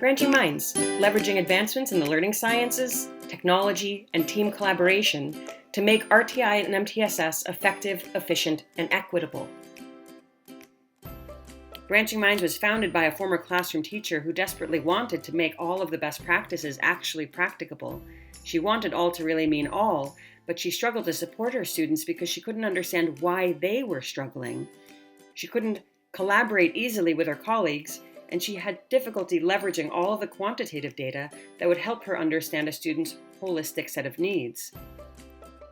Branching minds, leveraging advancements in the learning sciences, technology, and team collaboration to make RTI and MTSS effective, efficient, and equitable. Branching Minds was founded by a former classroom teacher who desperately wanted to make all of the best practices actually practicable. She wanted all to really mean all, but she struggled to support her students because she couldn't understand why they were struggling. She couldn't collaborate easily with her colleagues, and she had difficulty leveraging all of the quantitative data that would help her understand a student's holistic set of needs.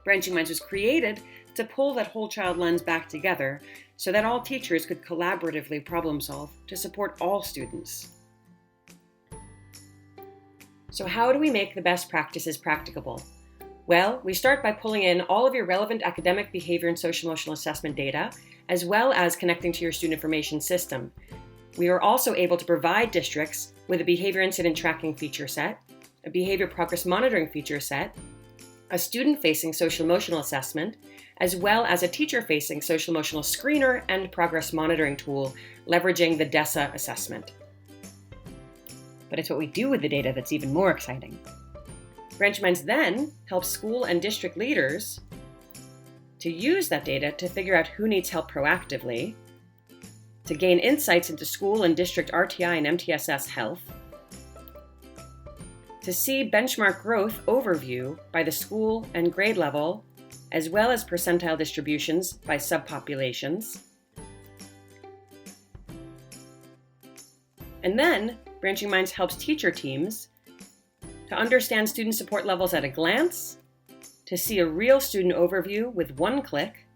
Branching Minds was created to pull that whole child lens back together so that all teachers could collaboratively problem solve to support all students. So how do we make the best practices practicable? Well, we start by pulling in all of your relevant academic, behavior, and social-emotional assessment data, as well as connecting to your student information system. We are also able to provide districts with a behavior incident tracking feature set, a behavior progress monitoring feature set, a student-facing social-emotional assessment, as well as a teacher-facing social-emotional screener and progress monitoring tool, leveraging the DESA assessment. But it's what we do with the data that's even more exciting. Branching Minds then helps school and district leaders to use that data to figure out who needs help proactively, to gain insights into school and district RTI and MTSS health, to see benchmark growth overview by the school and grade level, as well as percentile distributions by subpopulations. And then, Branching Minds helps teacher teams to understand student support levels at a glance, to see a real student overview with one click,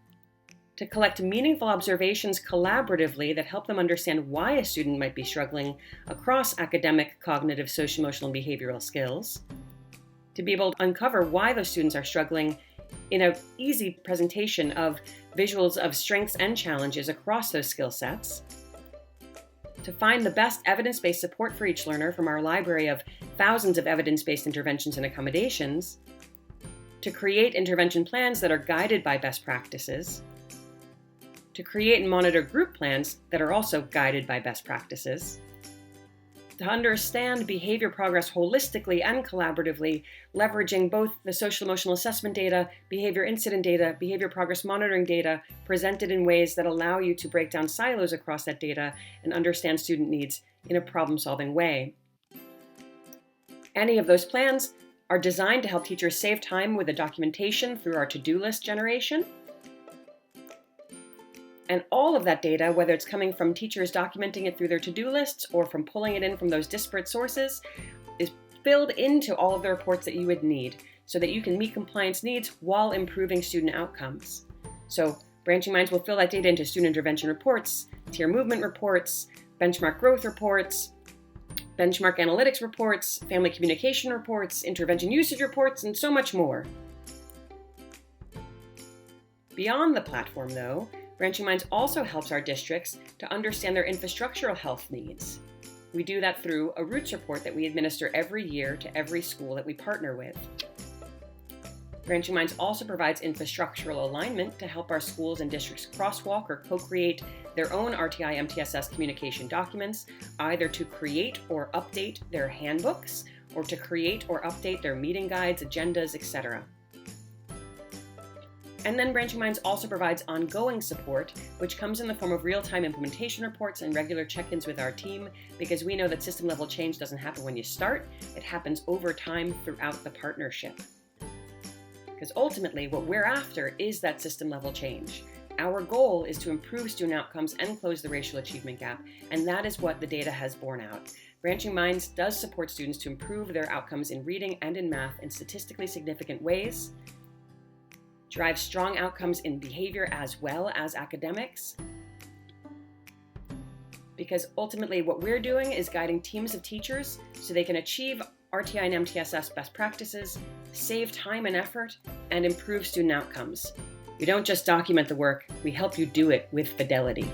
to collect meaningful observations collaboratively that help them understand why a student might be struggling across academic, cognitive, social-emotional, and behavioral skills, to be able to uncover why those students are struggling in an easy presentation of visuals of strengths and challenges across those skill sets, to find the best evidence-based support for each learner from our library of thousands of evidence-based interventions and accommodations, to create intervention plans that are guided by best practices, to create and monitor group plans that are also guided by best practices, to understand behavior progress holistically and collaboratively, leveraging both the social-emotional assessment data, behavior incident data, behavior progress monitoring data, presented in ways that allow you to break down silos across that data and understand student needs in a problem-solving way. Any of those plans are designed to help teachers save time with the documentation through our to-do list generation. And all of that data, whether it's coming from teachers documenting it through their to-do lists or from pulling it in from those disparate sources, is filled into all of the reports that you would need so that you can meet compliance needs while improving student outcomes. So Branching Minds will fill that data into student intervention reports, tier movement reports, benchmark growth reports, benchmark analytics reports, family communication reports, intervention usage reports, and so much more. Beyond the platform, though, Branching Minds also helps our districts to understand their infrastructural health needs. We do that through a roots report that we administer every year to every school that we partner with. Branching Minds also provides infrastructural alignment to help our schools and districts crosswalk or co-create their own RTI MTSS communication documents, either to create or update their handbooks, or to create or update their meeting guides, agendas, etc. And then Branching Minds also provides ongoing support, which comes in the form of real-time implementation reports and regular check-ins with our team, because we know that system-level change doesn't happen when you start, it happens over time throughout the partnership. Because ultimately, what we're after is that system-level change. Our goal is to improve student outcomes and close the racial achievement gap, and that is what the data has borne out. Branching Minds does support students to improve their outcomes in reading and in math in statistically significant ways, drive strong outcomes in behavior as well as academics. Because ultimately what we're doing is guiding teams of teachers so they can achieve RTI and MTSS best practices, save time and effort, and improve student outcomes. We don't just document the work, we help you do it with fidelity.